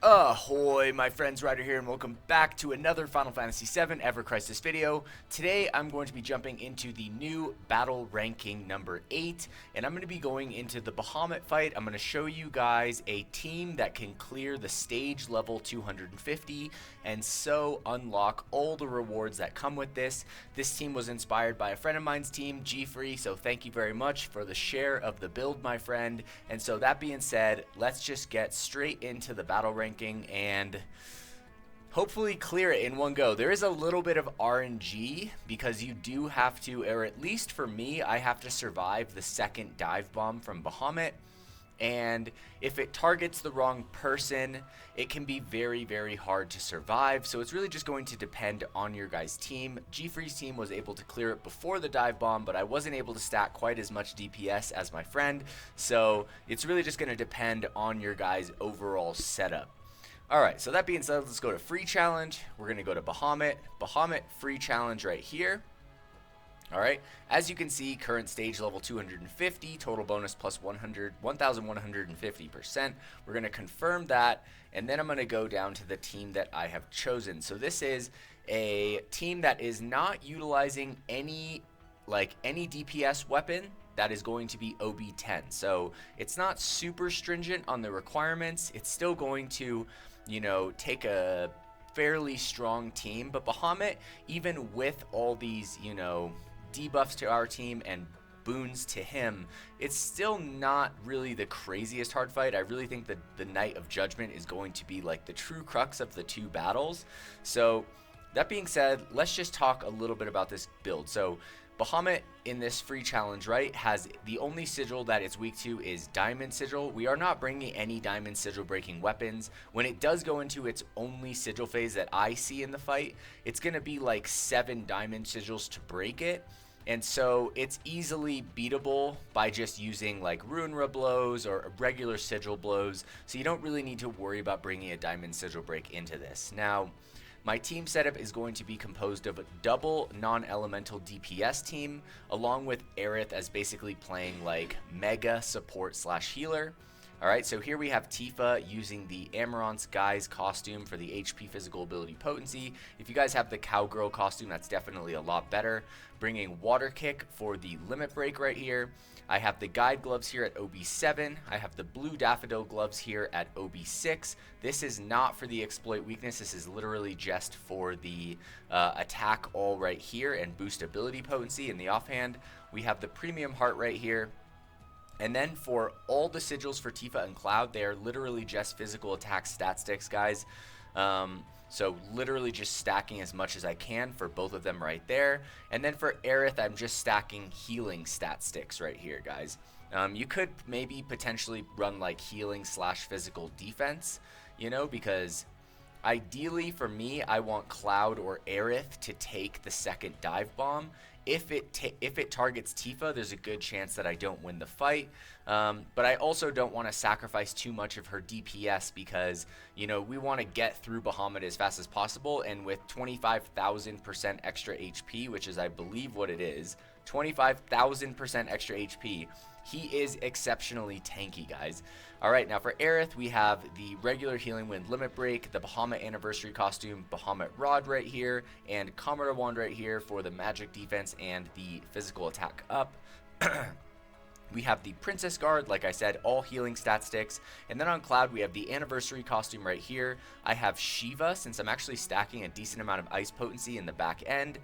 Ahoy, my friends, Ryder here, and welcome back to another Final Fantasy VII Ever Crisis video. Today, I'm going to be jumping into the new battle ranking number 8, and I'm going to be going into the Bahamut fight. I'm going to show you guys a team that can clear the stage level 250, and so unlock all the rewards that come with this. This team was inspired by a friend of mine's team, GFree, so thank you very much for the share of the build, my friend. And so that being said, let's just get straight into the battle ranking and hopefully clear it in one go. There is a little bit of RNG because you do have to, or at least for me, I have to survive the second dive bomb from Bahamut. And if it targets the wrong person, it can be very, very hard to survive. So it's really just going to depend on your guys' team. GFree's team was able to clear it before the dive bomb, but I wasn't able to stack quite as much DPS as my friend. So it's really just going to depend on your guys' overall setup. Alright, so that being said, let's go to free challenge. We're going to go to Bahamut. Bahamut free challenge right here. Alright, as you can see, current stage level 250, total bonus plus 1,150%. We're going to confirm that, and then I'm going to go down to the team that I have chosen. So this is a team that is not utilizing any DPS weapon. That is going to be OB10. So it's not super stringent on the requirements. It's still going to, you know, take a fairly strong team. But Bahamut, even with all these, you know, debuffs to our team and boons to him, it's still not really the craziest hard fight. I really think that the Knight of Judgment is going to be like the true crux of the two battles. So that being said, let's just talk a little bit about this build. So Bahamut in this free challenge, right, has the only sigil that it's weak to is Diamond Sigil. We are not bringing any Diamond Sigil breaking weapons. When it does go into its only sigil phase that I see in the fight, it's going to be like 7 Diamond Sigils to break it. And so it's easily beatable by just using like Ruinra blows or regular sigil blows. So you don't really need to worry about bringing a Diamond Sigil break into this. Now, my team setup is going to be composed of a double non-elemental DPS team, along with Aerith as basically playing like mega support slash healer. Alright, so here we have Tifa using the Amaranth's Guy's costume for the HP physical ability potency. If you guys have the Cowgirl costume, that's definitely a lot better. Bringing Water Kick for the limit break right here. I have the Guide Gloves here at OB7. I have the Blue Daffodil Gloves here at OB6. This is not for the exploit weakness. This is literally just for the attack all right here and boost ability potency in the offhand. We have the Premium Heart right here. And then for all the sigils for Tifa and Cloud, they are literally just physical attack stat sticks, guys. So literally just stacking as much as I can for both of them right there. And then for Aerith, I'm just stacking healing stat sticks right here, guys. You could maybe potentially run like healing slash physical defense, you know, because ideally for me, I want Cloud or Aerith to take the second dive bomb. If it targets Tifa, there's a good chance that I don't win the fight. But I also don't want to sacrifice too much of her DPS because, you know, we want to get through Bahamut as fast as possible. And with 25,000% extra HP, which is I believe what it is, 25,000% extra HP, he is exceptionally tanky, guys. Alright, now for Aerith, we have the regular Healing Wind Limit Break, the Bahamut Anniversary Costume, Bahamut Rod right here, and Commodore Wand right here for the magic defense and the physical attack up. We have the Princess Guard, like I said, all healing stat sticks. And then on Cloud, we have the Anniversary Costume right here. I have Shiva, since I'm actually stacking a decent amount of ice potency in the back end.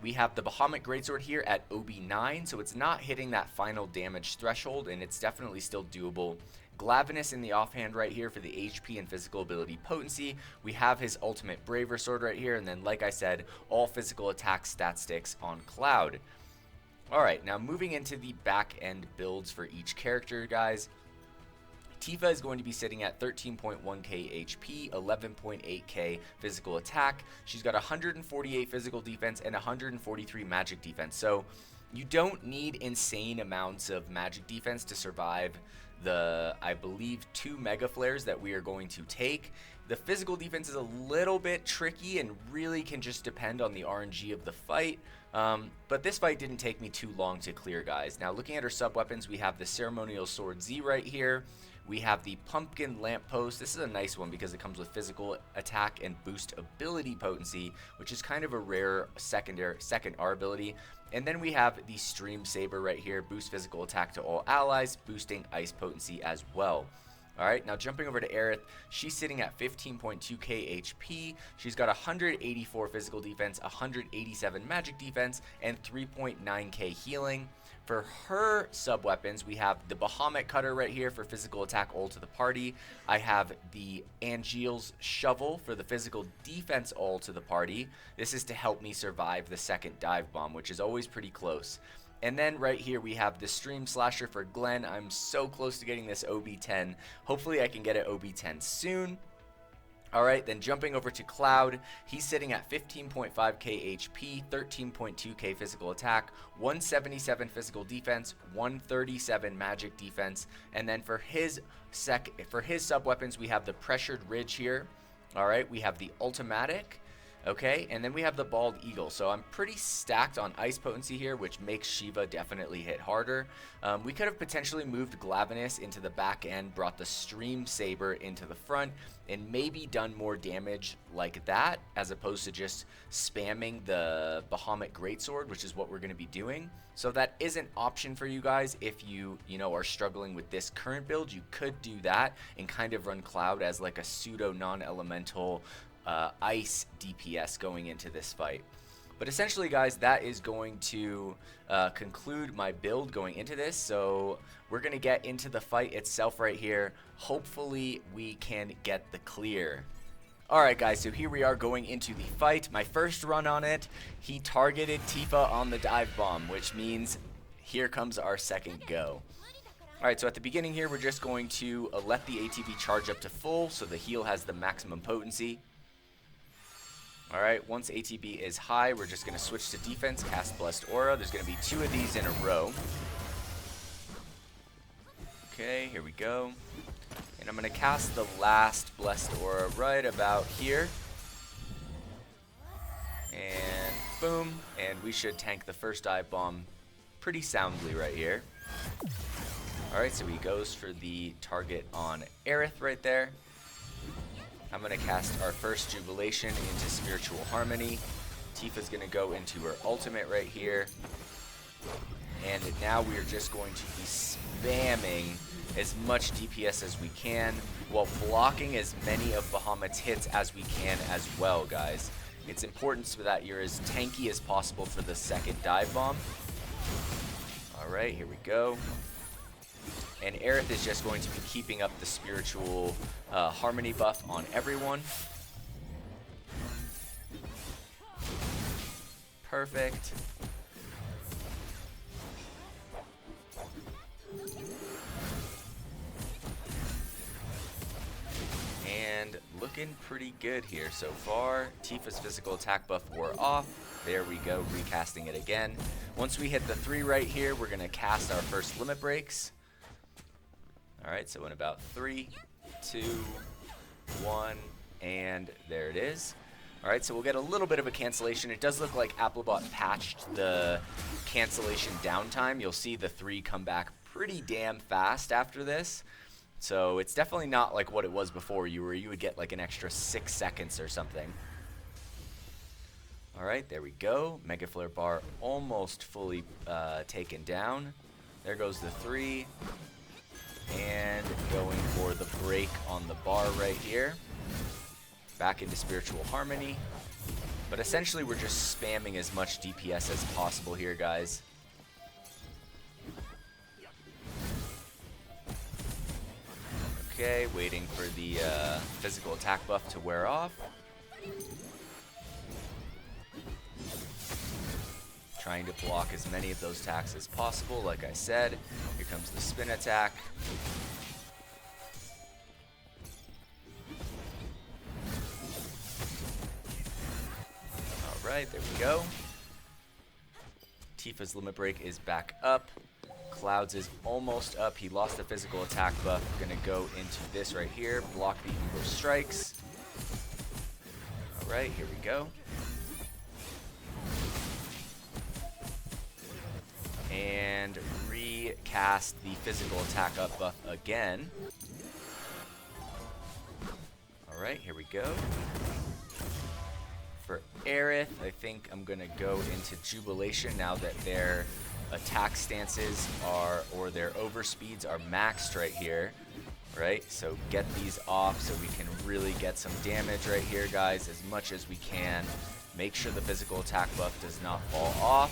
We have the Bahamut Greatsword here at OB9, so it's not hitting that final damage threshold, and it's definitely still doable. Glavinus in the offhand right here for the HP and physical ability potency. We have his ultimate Braver Sword right here, and then, like I said, all physical attack stat sticks on Cloud. Alright, now moving into the back end builds for each character, guys. Tifa is going to be sitting at 13.1k HP, 11.8k physical attack. She's got 148 physical defense and 143 magic defense. So you don't need insane amounts of magic defense to survive the, I believe, 2 Mega Flares that we are going to take. The physical defense is a little bit tricky and really can just depend on the RNG of the fight. But this fight didn't take me too long to clear, guys. Now looking at her sub-weapons, we have the Ceremonial Sword Z right here. we have the Pumpkin Lamppost. This is a nice one because it comes with physical attack and boost ability potency, which is kind of a rare second R ability. And then we have the Stream Saber right here, boost physical attack to all allies, boosting ice potency as well. Alright, now jumping over to Aerith, she's sitting at 15.2k HP. She's got 184 physical defense, 187 magic defense, and 3.9k healing. For her sub-weapons, we have the Bahamut Cutter right here for physical attack ult to the party. I have the Angeal's Shovel for the physical defense ult to the party. This is to help me survive the second Divebomb, which is always pretty close. And then right here we have the Stream Slasher for Glenn. I'm so close to getting this OB10. Hopefully I can get it OB10 soon. Alright, then jumping over to Cloud, he's sitting at 15.5k HP, 13.2k physical attack, 177 physical defense, 137 magic defense, and then for his sub-weapons we have the Pressured Ridge here. Alright, we have the Ultimatic. Okay, and then we have the Bald Eagle. So I'm pretty stacked on ice potency here, which makes Shiva definitely hit harder. We could have potentially moved Glavenus into the back end, brought the Stream Saber into the front, and maybe done more damage like that, as opposed to just spamming the Bahamut Greatsword, which is what we're going to be doing. So that is an option for you guys if you are struggling with this current build. You could do that and kind of run Cloud as like a pseudo non-elemental ice DPS going into this fight. But essentially, guys, that is going to conclude my build going into this. So we're going to get into the fight itself right here. Hopefully we can get the clear. Alright guys, so here we are going into the fight. My first run on it, he targeted Tifa on the Divebomb, which means here comes our second go. Alright, so at the beginning here, we're just going to let the ATB charge up to full so the heal has the maximum potency. Alright, once ATB is high, we're just going to switch to defense, cast Blessed Aura. There's going to be 2 of these in a row. Okay, here we go. And I'm going to cast the last Blessed Aura right about here. And boom, and we should tank the first Divebomb pretty soundly right here. Alright, so he goes for the target on Aerith right there. I'm going to cast our first Jubilation into Spiritual Harmony. Tifa's going to go into her ultimate right here. And now we are just going to be spamming as much DPS as we can while blocking as many of Bahamut's hits as we can as well, guys. It's important so that you're as tanky as possible for the second Divebomb. Alright, here we go. And Aerith is just going to be keeping up the Spiritual Harmony buff on everyone. Perfect. And looking pretty good here so far. Tifa's physical attack buff wore off. There we go, recasting it again. Once we hit the 3 right here, we're going to cast our first limit breaks. Alright, so in about 3, 2, 1, and there it is. Alright, so we'll get a little bit of a cancellation. It does look like Applebot patched the cancellation downtime. You'll see the 3 come back pretty damn fast after this. So it's definitely not like what it was before, where you would get like an extra 6 seconds or something. Alright, there we go. Mega Flare bar almost fully taken down. There goes the 3. And going for the break on the bar right here. Back into Spiritual Harmony. But essentially we're just spamming as much DPS as possible here, guys. Okay, waiting for the physical attack buff to wear off. Trying to block as many of those attacks as possible, like I said. Here comes the spin attack. Alright, there we go. Tifa's limit break is back up. Cloud's is almost up. He lost the physical attack buff. Gonna go into this right here. Block the Evo strikes. Alright, here we go. And recast the physical attack up buff again. Alright, here we go. For Aerith, I think I'm going to go into Jubilation now that their attack stances are, or their overspeeds are maxed right here. Right, so get these off so we can really get some damage right here, guys, as much as we can. Make sure the physical attack buff does not fall off.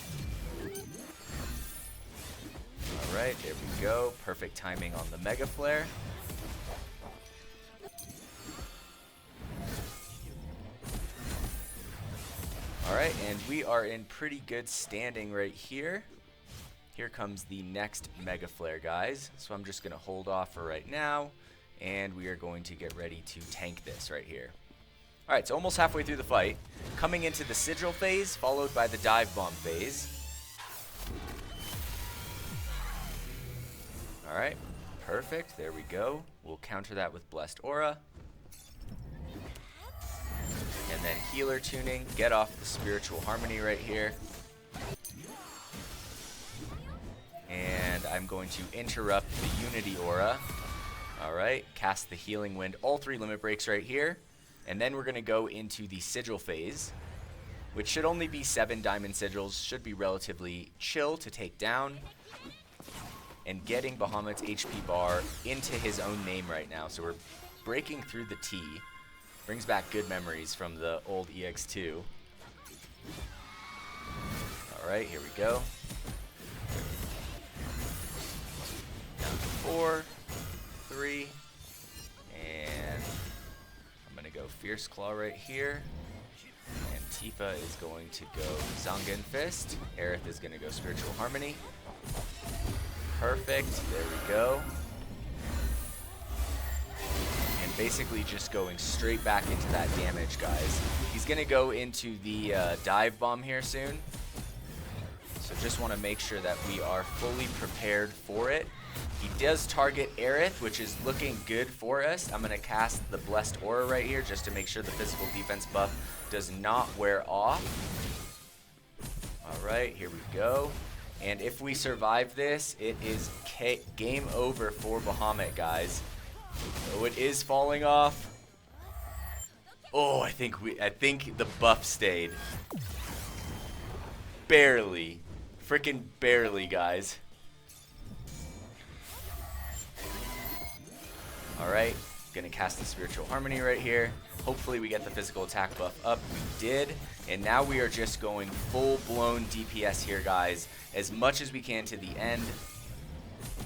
Alright, there we go. Perfect timing on the Mega Flare. Alright, and we are in pretty good standing right here. Here comes the next Mega Flare, guys. So I'm just going to hold off for right now, and we are going to get ready to tank this right here. Alright, so almost halfway through the fight. Coming into the Sigil phase, followed by the Divebomb phase. Alright, perfect. There we go. We'll counter that with Blessed Aura. And then Healer Tuning. Get off the Spiritual Harmony right here. And I'm going to interrupt the Unity Aura. Alright, cast the Healing Wind, all 3 limit breaks right here. And then we're going to go into the Sigil phase, which should only be 7 Diamond Sigils. Should be relatively chill to take down. And getting Bahamut's HP bar into his own name right now. So we're breaking through the T. Brings back good memories from the old EX2. Alright, here we go. Down to 4, 3, and I'm going to go Fierce Claw right here. And Tifa is going to go Zangen Fist. Aerith is going to go Spiritual Harmony. Perfect, there we go. And basically just going straight back into that damage, guys. He's going to go into the Divebomb here soon. So just want to make sure that we are fully prepared for it. He does target Aerith, which is looking good for us. I'm going to cast the Blessed Aura right here just to make sure the physical defense buff does not wear off. Alright, here we go. And if we survive this, it is game over for Bahamut, guys. Oh, it is falling off. Oh, I think the buff stayed. Barely. Freaking barely, guys. Alright, gonna cast the Spiritual Harmony right here. Hopefully we get the physical attack buff up. We did. And now we are just going full-blown DPS here, guys. As much as we can to the end.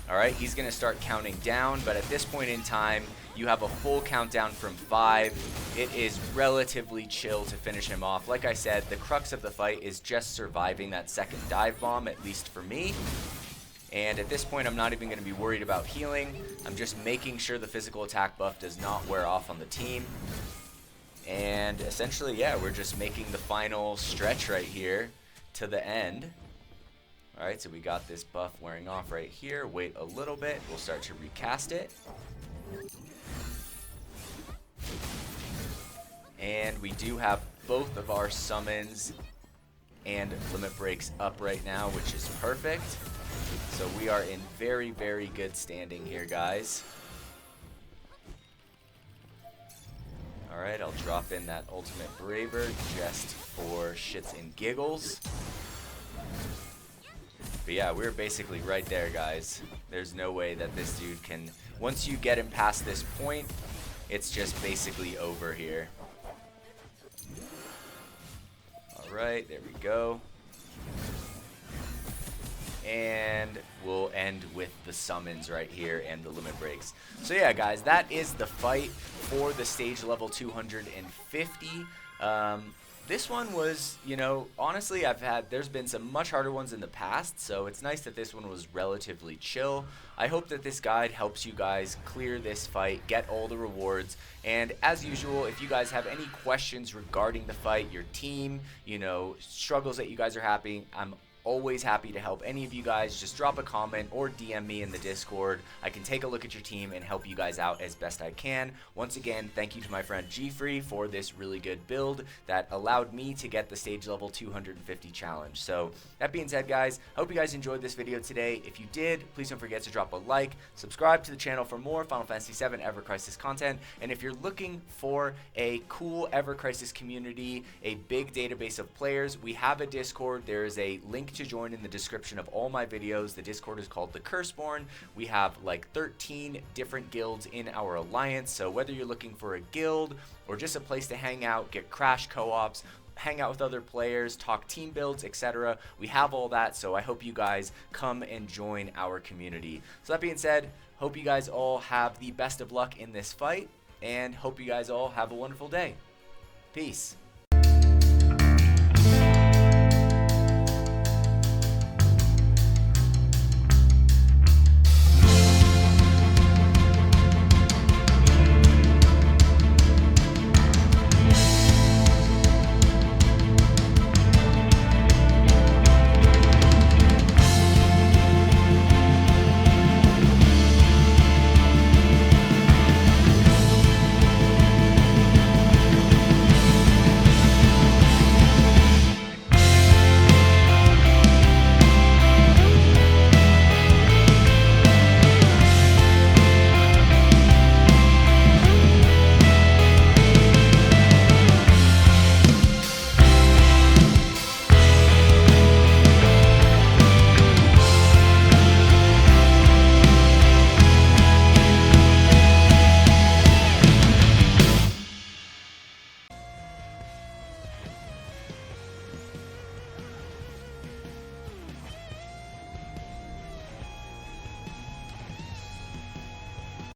Alright, he's gonna start counting down, but at this point in time, you have a full countdown from 5. It is relatively chill to finish him off. Like I said, the crux of the fight is just surviving that second Divebomb, at least for me. And at this point, I'm not even going to be worried about healing. I'm just making sure the physical attack buff does not wear off on the team. And essentially, yeah, we're just making the final stretch right here to the end. Alright, so we got this buff wearing off right here. Wait a little bit. We'll start to recast it. And we do have both of our summons and limit breaks up right now, which is perfect. So we are in very, very good standing here, guys. Alright, I'll drop in that Ultimate Braver just for shits and giggles. But yeah, we're basically right there, guys. There's no way that this dude can... Once you get him past this point, it's just basically over here. Alright, there we go. And we'll end with the summons right here and the limit breaks. So yeah, guys, that is the fight for the stage level 250. This one was, you know, honestly, there's been some much harder ones in the past, so it's nice that this one was relatively chill. I hope that this guide helps you guys clear this fight, get all the rewards, and as usual, if you guys have any questions regarding the fight, your team, you know, struggles that you guys are having, I'm always happy to help any of you guys. Just drop a comment or DM me in the Discord. I can take a look at your team and help you guys out as best I can. Once again, thank you to my friend GFree for this really good build that allowed me to get the stage level 250 challenge. So that being said, guys, I hope you guys enjoyed this video today. If you did, please don't forget to drop a like, subscribe to the channel for more Final Fantasy VII Ever Crisis content, and if you're looking for a cool Ever Crisis community, a big database of players, we have a Discord. There is a link to join in the description of all my videos. The Discord is called the Curseborn. We have like 13 different guilds in our alliance, so whether you're looking for a guild or just a place to hang out, get crash co-ops, hang out with other players, talk team builds, etc. We have all that, so I hope you guys come and join our community. So that being said, hope you guys all have the best of luck in this fight, and hope you guys all have a wonderful day. Peace.